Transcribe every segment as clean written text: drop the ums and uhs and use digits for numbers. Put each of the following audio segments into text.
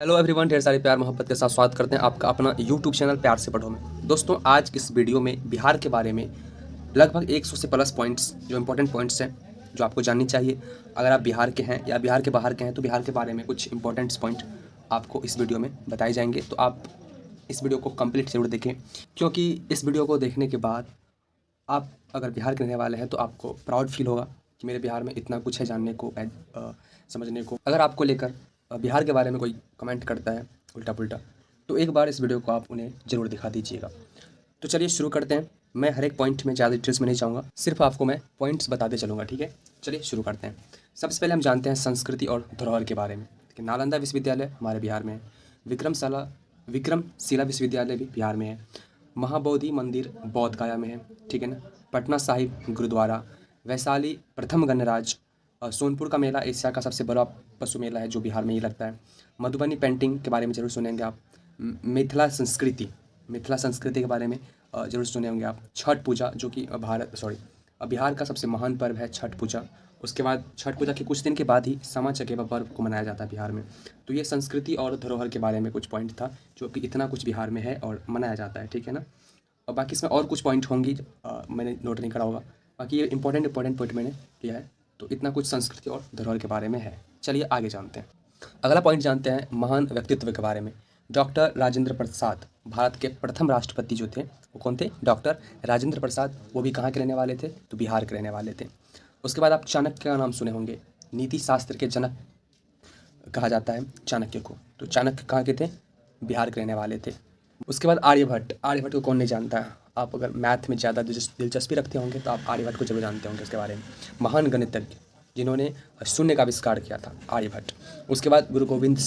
Hello everyone, ढेर सारी प्यार मोहब्बत के साथ स्वागत करते हैं आपका अपना यूट्यूब चैनल प्यार से पढ़ो में। दोस्तों, आज इस वीडियो में बिहार के बारे में लगभग 100 से प्लस पॉइंट्स जो इंपॉर्टेंट पॉइंट्स हैं जो आपको जाननी चाहिए। अगर आप बिहार के हैं या बिहार के बाहर के हैं तो बिहार के बारे में कुछ इंपॉर्टेंट्स पॉइंट आपको इस वीडियो में बताए जाएंगे। तो आप इस वीडियो को कंप्लीट जरूर देखें, क्योंकि इस वीडियो को देखने के बाद आप अगर बिहार के रहने वाले हैं तो आपको प्राउड फील होगा कि मेरे बिहार में इतना कुछ है जानने को, समझने को। अगर आपको लेकर बिहार के बारे में कोई कमेंट करता है उल्टा पुल्टा, तो एक बार इस वीडियो को आप उन्हें ज़रूर दिखा दीजिएगा। तो चलिए शुरू करते हैं। मैं हर एक पॉइंट में ज़्यादा डिटेल्स में नहीं जाऊँगा, सिर्फ आपको मैं पॉइंट्स बताते चलूँगा, ठीक है। चलिए शुरू करते हैं। सबसे पहले हम जानते हैं संस्कृति और धरोहर के बारे में। कि नालंदा विश्वविद्यालय हमारे बिहार में है, विक्रमशिला विश्वविद्यालय भी बिहार में है, महाबोधि मंदिर बोध गया में है, ठीक है ना। पटना साहिब गुरुद्वारा, वैशाली प्रथम गणराज्य, सोनपुर का मेला एशिया का सबसे बड़ा पशु मेला है जो बिहार में ही लगता है। मधुबनी पेंटिंग के बारे में ज़रूर सुनेंगे आप। मिथिला संस्कृति के बारे में ज़रूर सुने होंगे आप। छठ पूजा जो कि बिहार का सबसे महान पर्व है छठ पूजा। उसके बाद छठ पूजा के कुछ दिन के बाद ही समा चकेवा पर्व को मनाया जाता है बिहार में। तो ये संस्कृति और धरोहर के बारे में कुछ पॉइंट था जो कि इतना कुछ बिहार में है और मनाया जाता है, ठीक है ना। और बाकी इसमें और कुछ पॉइंट होंगी मैंने नोट नहीं करा होगा। बाकी ये इंपॉर्टेंट पॉइंट मैंने किया है। तो इतना कुछ संस्कृति और धरोहर के बारे में है। चलिए आगे जानते हैं। अगला पॉइंट जानते हैं महान व्यक्तित्व के बारे में। डॉक्टर राजेंद्र प्रसाद भारत के प्रथम राष्ट्रपति जो थे वो कौन थे? डॉक्टर राजेंद्र प्रसाद। वो भी कहाँ के रहने वाले थे? तो बिहार के रहने वाले थे। उसके बाद आप चाणक्य का नाम सुने होंगे। नीति शास्त्र के जनक कहा जाता है चाणक्य को। तो चाणक्य कहाँ के थे? बिहार के रहने वाले थे। उसके बाद आर्यभट्ट को कौन नहीं जानता है। आप अगर मैथ में ज़्यादा दिलचस्पी रखते होंगे तो आप आर्यभट्ट को जरूर जानते होंगे। उसके बारे में महान गणितज्ञ जिन्होंने शून्य का आविष्कार किया था, आर्यभट्ट। उसके बाद गुरु गोविंद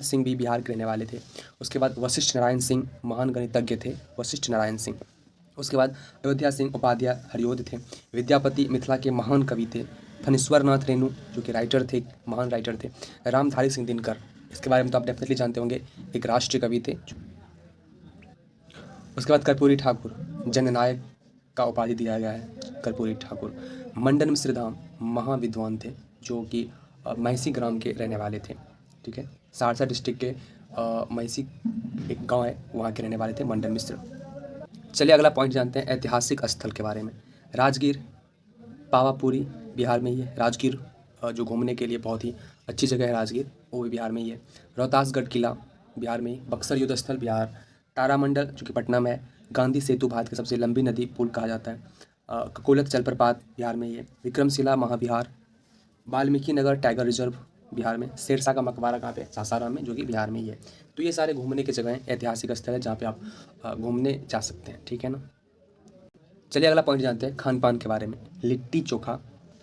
सिंह भी बिहार के रहने वाले थे। उसके बाद वशिष्ठ नारायण सिंह महान गणितज्ञ थे, वशिष्ठ नारायण सिंह। उसके बाद अयोध्या सिंह उपाध्याय हरियोध थे। विद्यापति मिथिला के महान कवि थे। फणीश्वर नाथ रेणु जो कि राइटर थे, महान राइटर थे। रामधारी सिंह दिनकर, इसके बारे में तो आप डेफिनेटली जानते होंगे, एक राष्ट्रीय कवि थे। उसके बाद कर्पूरी ठाकुर, जननायक का उपाधि दिया गया है कर्पूरी ठाकुर। मंडन मिश्रधाम महाविद्वान थे जो कि महिषी ग्राम के रहने वाले थे, ठीक है। सहरसा डिस्ट्रिक्ट के महिषी एक गांव है, वहाँ के रहने वाले थे मंडन मिश्र। चलिए अगला पॉइंट जानते हैं ऐतिहासिक स्थल के बारे में। राजगीर, पावापुरी बिहार में ही है। राजगीर जो घूमने के लिए बहुत ही अच्छी जगह है, राजगीर वो भी बिहार में ही है। रोहतासगढ़ किला बिहार में ही। बक्सर युद्ध स्थल बिहार। तारामंडल जो कि पटना में है। गांधी सेतु भारत की सबसे लंबी नदी पुल कहा जाता है। ककोलत जलप्रपात बिहार में ही है। विक्रमशिला महाविहार। वाल्मीकि नगर टाइगर रिजर्व बिहार में। शेरशाह का मकबरा कहाँ पे? सासाराम में, जो कि बिहार में ही है। तो ये सारे घूमने की जगह ऐतिहासिक स्थल है जहाँ पे आप घूमने जा सकते हैं, ठीक है ना। चलिए अगला पॉइंट जानते हैं खान पान के बारे में। लिट्टी चोखा,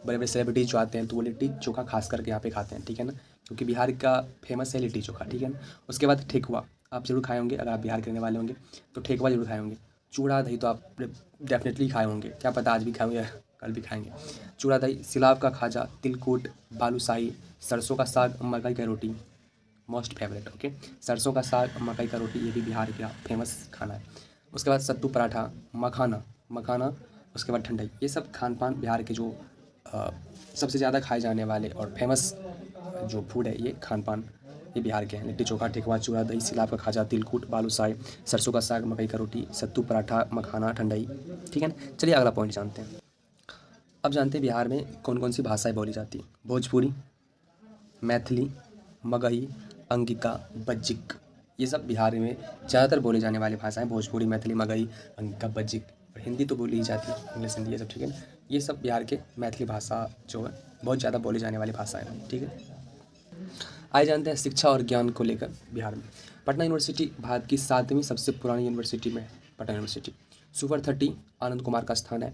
बड़े बड़े सेलिब्रिटीज जो आते हैं तो वो लिट्टी चोखा खास करके यहाँ पे खाते हैं, ठीक है ना, क्योंकि बिहार का फेमस है लिट्टी चोखा, ठीक है ना। उसके बाद ठेकुआ आप जरूर खाए होंगे, अगर आप बिहार के रहने वाले होंगे तो ठेकुआ जरूर खाए होंगे। चूड़ा दही तो आप डेफिनेटली खाए होंगे, क्या पता आज भी खाए होंगे कल भी खाएंगे। चूड़ा दही, सिलाव का खाजा, तिलकुट, बालूशाही, सरसों का साग, मकई का रोटी, मोस्ट फेवरेट, ओके। सरसों का साग, मकई का रोटी, ये भी बिहार का फेमस खाना है। उसके बाद सत्तू पराठा, मखाना, उसके बाद ठंडाई। ये सब खान पान बिहार के जो सबसे ज़्यादा खाए जाने वाले और फेमस जो फूड है, ये खान पान ये बिहार के हैं। लिट्टी चोखा, ठेकुआ, चूड़ा दही, सिलाव का खाजा, तिलकुट, बालूशाही, सरसों का साग, मकई का रोटी, सत्तू पराठा, मखाना, ठंडाई, ठीक है ना। चलिए अगला पॉइंट जानते हैं। अब जानते हैं बिहार में कौन कौन सी भाषाएं बोली जाती हैं। भोजपुरी, मैथिली, मगही, अंगिका, बज्जिक, ये सब बिहार में ज़्यादातर बोली जाने वाली भाषाएं। भोजपुरी, मैथिली, मगही, अंगिका, बज्जिक। और हिंदी तो बोली ही जाती है, इंग्लिश, हिंदी, ये सब, ठीक है ना। ये सब बिहार के मैथिली भाषा जो है बहुत ज़्यादा बोली जाने वाली भाषाएं हैं, ठीक है। आइए जानते हैं शिक्षा और ज्ञान को लेकर बिहार में। पटना यूनिवर्सिटी भारत की 7वीं सबसे पुरानी यूनिवर्सिटी में है, पटना यूनिवर्सिटी। सुपर 30 आनंद कुमार का स्थान है।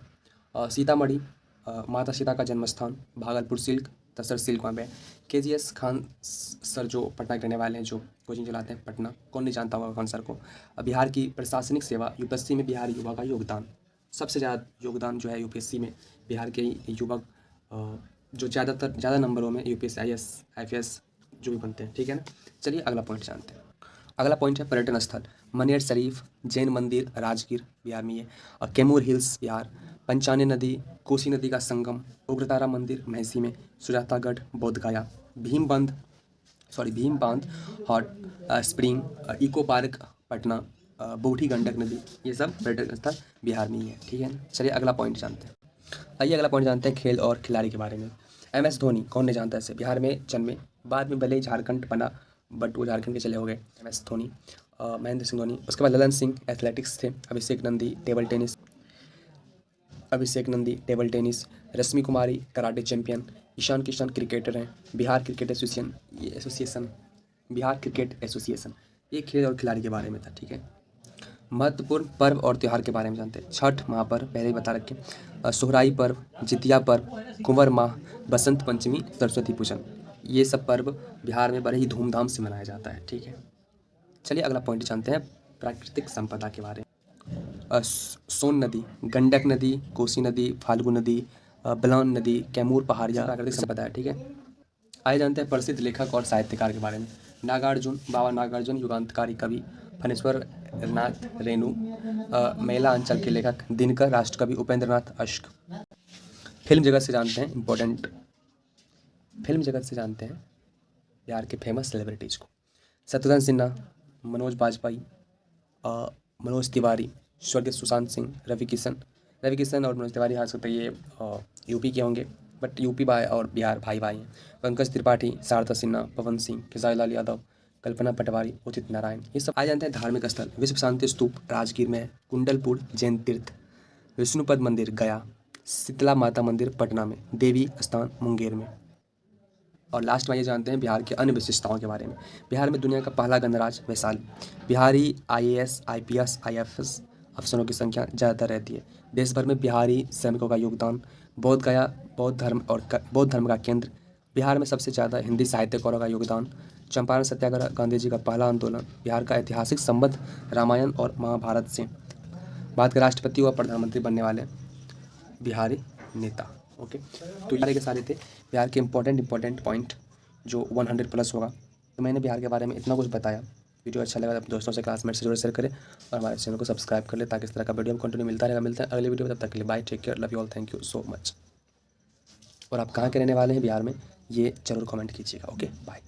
सीतामढ़ी माता सीता का जन्म स्थान। भागलपुर सिल्क, तसर सिल्क वहाँ पे। KGS खान सर जो पटना के रहने वाले हैं, जो कोचिंग चलाते हैं पटना, कौन नहीं जानता होगा खान सर को। बिहार की प्रशासनिक सेवा, यूपीएससी में बिहार युवा का योगदान, सबसे ज़्यादा योगदान जो है यूपीएससी में बिहार के युवक जो ज़्यादा नंबरों में यूपीएससी, IAS, IPS जो भी बनते हैं, ठीक है ना। चलिए अगला पॉइंट जानते हैं। अगला पॉइंट है पर्यटन स्थल। मनेर शरीफ, जैन मंदिर, राजगीर बिहार में है। और कैमूर हिल्स बिहार। पंचाने नदी, कोसी नदी का संगम, उग्रतारा मंदिर महिषी में। सुजातागढ़ बोध गया। Bhimbandh Bhim Bandh, hot spring, eco park Patna, Burhi Gandak नदी, ये सब पर्यटक स्थल बिहार में ही है। ठीक है ना। चलिए अगला पॉइंट जानते हैं। आइए अगला पॉइंट जानते हैं खेल और खिलाड़ी के बारे में। MS धोनी, कौन नहीं जानता है इसे। बिहार में जन्मे, बाद में भले ही झारखंड बना बट वो झारखंड के चले हो गए। MS धोनी, महेंद्र सिंह धोनी। उसके बाद ललन सिंह एथलेटिक्स थे। Abhishek Nandi table tennis, Rashmi Kumari karate champion, Ishan Kishan cricketer हैं। बिहार क्रिकेट एसोसिएशन, ये खेल और खिलाड़ी के बारे में था। ठीक है। महत्वपूर्ण पर्व और त्यौहार के बारे में जानते हैं। छठ महापर्व पहले ही बता रखे, सोहराई पर्व, जितिया पर्व, कुंवर माह, बसंत पंचमी, सरस्वती पूजन, ये सब पर्व बिहार में बड़े ही धूमधाम से मनाया जाता है। ठीक है। चलिए अगला पॉइंट जानते हैं प्राकृतिक संपदा के बारे में। सोन नदी, गंडक नदी, कोसी नदी, फाल्गु नदी, बलान नदी, कैमूर पहाड़ियाँ प्राकृतिक संपदा है। ठीक है। आइए जानते हैं प्रसिद्ध लेखक और साहित्यकार के बारे में। नागार्जुन, बाबा नागार्जुन युगांतकारी कवि, फणेश्वर नाथ रेणु, मेला अंचल के लेखक, दिनकर राष्ट्रकवि, उपेंद्र नाथ अश्क। फिल्म जगत से जानते हैं बिहार के फेमस सेलिब्रिटीज़ को। शत्रुघ्न सिन्हा, मनोज बाजपेयी, मनोज तिवारी, स्वर्गीय सुशांत सिंह, रवि किशन और मनोज तिवारी, हार सकते ये यूपी के होंगे बट यूपी और बिहार भाई हैं। पंकज त्रिपाठी, शारदा सिन्हा, पवन सिंह, खेसारी लाल यादव, कल्पना पटवारी, उदित नारायण, ये सब। आ जानते हैं धार्मिक स्थल। विश्व शांति स्तूप राजगीर में है, कुंडलपुर जैन तीर्थ, विष्णुपद मंदिर गया, शीतला माता मंदिर पटना में, देवी स्थान मुंगेर में। और लास्ट में ये जानते हैं बिहार की अन्य विशेषताओं के बारे में। बिहार में दुनिया का पहला गणराज्य Vaishali. Bihari IAS, IPS, IFS अफसरों की संख्या ज़्यादातर रहती है। देश भर में बिहारी श्रमिकों का योगदान। बोध गया बौद्ध धर्म का केंद्र। बिहार में सबसे ज़्यादा हिंदी साहित्यकारों का योगदान। चंपारण सत्याग्रह गांधी जी का पहला आंदोलन। बिहार का ऐतिहासिक संबंध रामायण और महाभारत से। भारत के राष्ट्रपति व प्रधानमंत्री बनने वाले बिहारी नेता। ओके, तो ये सारे थे बिहार के इंपॉर्टेंट पॉइंट जो 100+ होगा। तो मैंने बिहार के बारे में इतना कुछ बताया। वीडियो अच्छा लगा तो अपने दोस्तों से, क्लासमेट से जरूर शेयर करें और हमारे चैनल को सब्सक्राइब कर ले ताकि इस तरह का वीडियो कंटिन्यू मिलता रहेगा। मिलता है अगले वीडियो में, तब तक के लिए bye, take care, love you all, thank you so much. और आप कहाँ के रहने वाले हैं बिहार में, ये जरूर कमेंट कीजिएगा। Okay, bye.